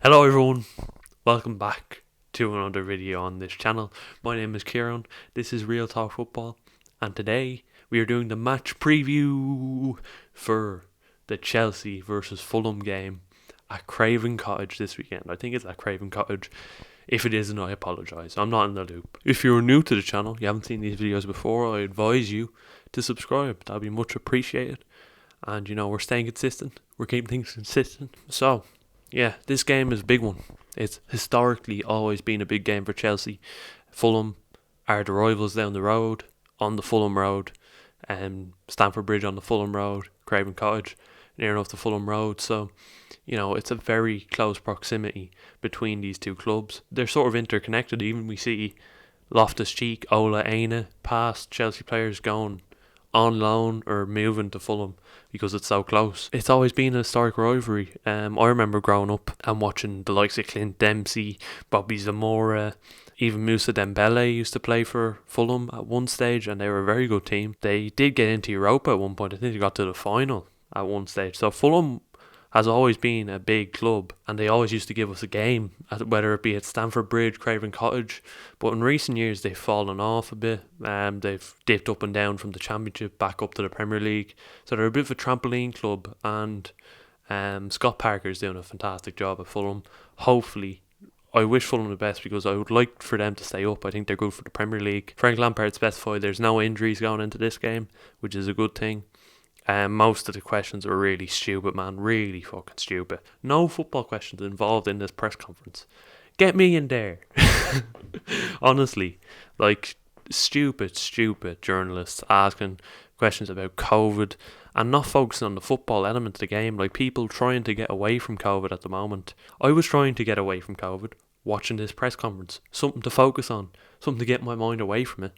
Hello everyone, welcome back to another video on this channel. My name is Kieran, this is Real Talk Football, and today we are doing the match preview for the Chelsea versus Fulham game at Craven Cottage this weekend. I think it's at Craven Cottage. If it isn't, I apologise, I'm not in the loop. If you're new to the channel, you haven't seen these videos before, I advise you to subscribe, that'd be much appreciated. And you know, we're staying consistent, we're keeping things consistent, so yeah, this game is a big one. It's historically always been a big game for Chelsea. Fulham are the rivals down the road, on the Fulham Road, Stamford Bridge on the Fulham Road, Craven Cottage near enough to Fulham Road. So, you know, it's a very close proximity between these two clubs. They're sort of interconnected. Even we see Loftus-Cheek, Ola Aina, past Chelsea players going on loan or moving to Fulham because it's so close. It's always been a historic rivalry. I remember growing up and watching the likes of Clint Dempsey, Bobby Zamora, even Moussa Dembele used to play for Fulham at one stage, and they were a very good team. They did get into Europa at one point. I think they got to the final at one stage. So Fulham has always been a big club, and they always used to give us a game, whether it be at Stamford Bridge, Craven Cottage. But in recent years, they've fallen off a bit. They've dipped up and down from the Championship back up to the Premier League. So they're a bit of a trampoline club, and Scott Parker's doing a fantastic job at Fulham. Hopefully, I wish Fulham the best because I would like for them to stay up. I think they're good for the Premier League. Frank Lampard specified there's no injuries going into this game, which is a good thing. Most of the questions were really stupid, man. Really fucking stupid. No football questions involved in this press conference. Get me in there. Honestly, like stupid journalists asking questions about COVID and not focusing on the football element of the game. Like people trying to get away from COVID at the moment. I was trying to get away from COVID watching this press conference. Something to focus on. Something to get my mind away from it.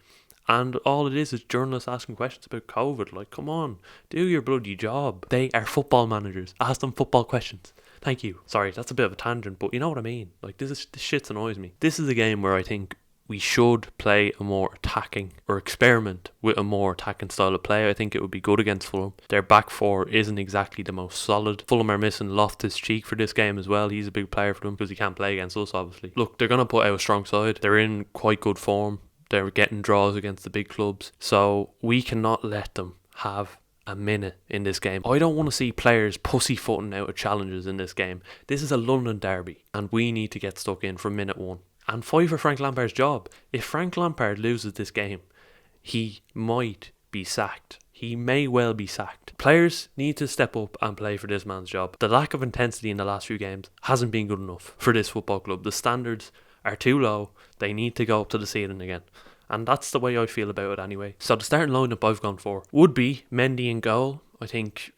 And all it is journalists asking questions about COVID. Like, come on, do your bloody job. They are football managers. Ask them football questions. Thank you. Sorry, that's a bit of a tangent, but you know what I mean. Like, this shit annoys me. This is a game where I think we should play a more attacking, or experiment with a more attacking style of play. I think it would be good against Fulham. Their back four isn't exactly the most solid. Fulham are missing Loftus-Cheek for this game as well. He's a big player for them because he can't play against us, obviously. Look, they're going to put out a strong side. They're in quite good form. They're getting draws against the big clubs. So we cannot let them have a minute in this game. I don't want to see players pussyfooting out of challenges in this game. This is a London derby and we need to get stuck in from minute one. And fight for Frank Lampard's job. If Frank Lampard loses this game, he might be sacked. He may well be sacked. Players need to step up and play for this man's job. The lack of intensity in the last few games hasn't been good enough for this football club. The standards are too low. They need to go up to the ceiling again. And that's the way I feel about it anyway. So the starting lineup I've gone for would be Mendy in goal. I think,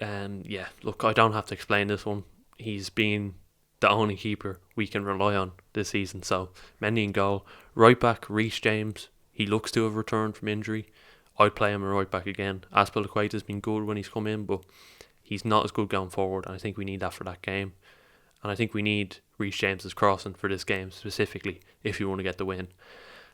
look, I don't have to explain this one. He's been the only keeper we can rely on this season. So Mendy in goal. Right back, Reece James. He looks to have returned from injury. I'd play him a right back again. Azpilicueta's been good when he's come in, but he's not as good going forward. And I think we need that for that game. And I think we need Reece James's crossing for this game specifically if you want to get the win.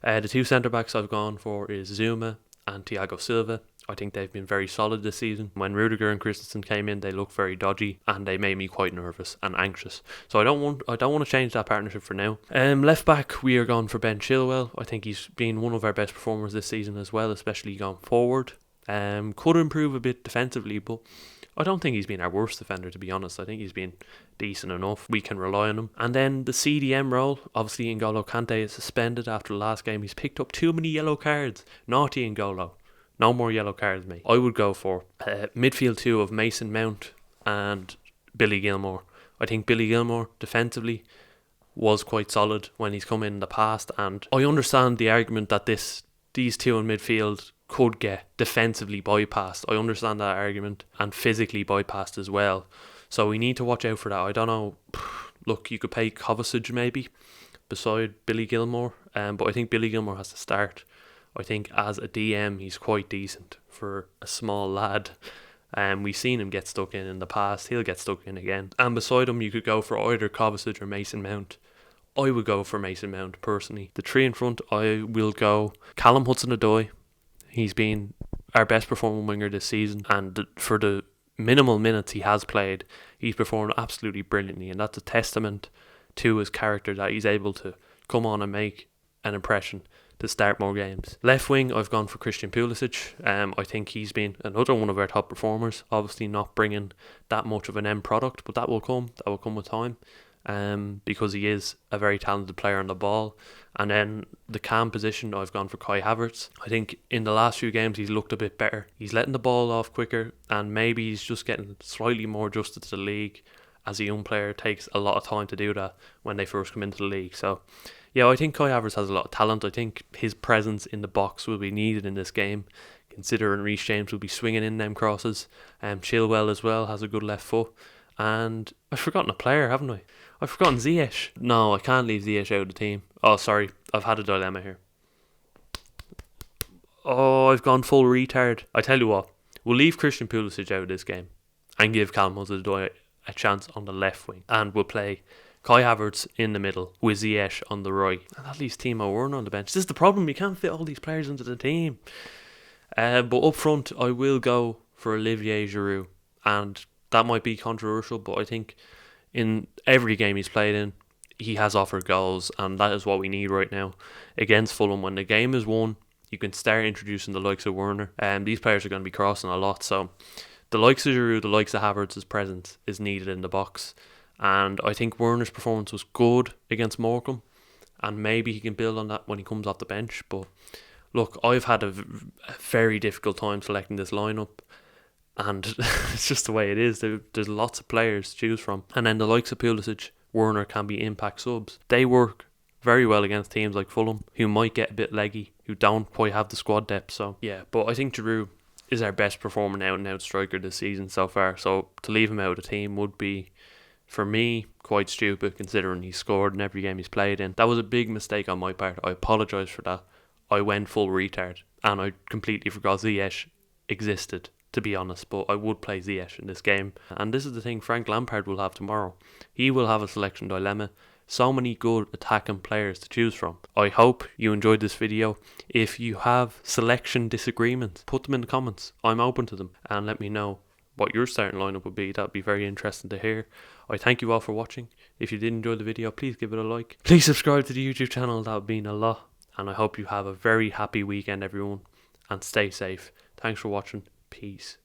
The two centre-backs I've gone for is Zuma and Thiago Silva. I think they've been very solid this season. When Rudiger and Christensen came in, they looked very dodgy and they made me quite nervous and anxious. So I don't want to change that partnership for now. Left back, we are going for Ben Chilwell. I think he's been one of our best performers this season as well, especially going forward. Could improve a bit defensively, but I don't think he's been our worst defender, to be honest. I think he's been decent enough. We can rely on him. And then the CDM role, obviously N'Golo Kante is suspended after the last game. He's picked up too many yellow cards. Naughty N'Golo. No more yellow cards, mate. I would go for midfield two of Mason Mount and Billy Gilmour. I think Billy Gilmour, defensively, was quite solid when he's come in the past. And I understand the argument that these two in midfield could get defensively bypassed. I understand that argument, and physically bypassed as well. So we need to watch out for that. I don't know. Look, you could pay Kovacic maybe beside Billy Gilmour, but I think Billy Gilmour has to start. I think as a DM he's quite decent for a small lad. We've seen him get stuck in the past. He'll get stuck in again. And beside him you could go for either Kovacic or Mason Mount. I would go for Mason Mount personally. The three in front, I will go Callum Hudson-Odoi. He's been our best performing winger this season, and for the minimal minutes he has played, he's performed absolutely brilliantly, and that's a testament to his character that he's able to come on and make an impression to start more games. Left wing, I've gone for Christian Pulisic. I think he's been another one of our top performers. Obviously not bringing that much of an end product, but that will come. That will come with time. Because he is a very talented player on the ball. And then the cam position, I've gone for Kai Havertz. I think in the last few games he's looked a bit better. He's letting the ball off quicker, and maybe he's just getting slightly more adjusted to the league. As a young player, it takes a lot of time to do that when they first come into the league. So yeah, I think Kai Havertz has a lot of talent. I think his presence in the box will be needed in this game, considering Reece James will be swinging in them crosses. Chilwell as well has a good left foot. And I've forgotten a player, haven't I? I've forgotten Ziyech. No, I can't leave Ziyech out of the team. Oh, sorry. I've had a dilemma here. Oh, I've gone full retard. I tell you what, we'll leave Christian Pulisic out of this game and give Callum Hudson-Odoi a chance on the left wing. And we'll play Kai Havertz in the middle with Ziyech on the right. And that leaves Timo Werner on the bench. This is the problem. You can't fit all these players into the team. But up front, I will go for Olivier Giroud. And that might be controversial, but I think in every game he's played in, he has offered goals, and that is what we need right now against Fulham. When the game is won, you can start introducing the likes of Werner. These players are going to be crossing a lot, so the likes of Giroud, the likes of Havertz's presence is needed in the box. And I think Werner's performance was good against Morecambe, and maybe he can build on that when he comes off the bench. But look, I've had a very difficult time selecting this lineup, and it's just the way it is. There's lots of players to choose from. And then the likes of Pulisic, Werner can be impact subs. They work very well against teams like Fulham, who might get a bit leggy, who don't quite have the squad depth. So yeah, but I think Giroud is our best performing out-and-out striker this season so far. So to leave him out of the team would be, for me, quite stupid, considering he's scored in every game he's played in. That was a big mistake on my part. I apologise for that. I went full retard, and I completely forgot Ziyech existed, to be honest, but I would play Ziyech in this game. And this is the thing Frank Lampard will have tomorrow. He will have a selection dilemma. So many good attacking players to choose from. I hope you enjoyed this video. If you have selection disagreements, put them in the comments. I'm open to them, and let me know what your starting lineup would be. That would be very interesting to hear. I thank you all for watching. If you did enjoy the video, please give it a like. Please subscribe to the YouTube channel. That would mean a lot. And I hope you have a very happy weekend, everyone, and stay safe. Thanks for watching. Peace.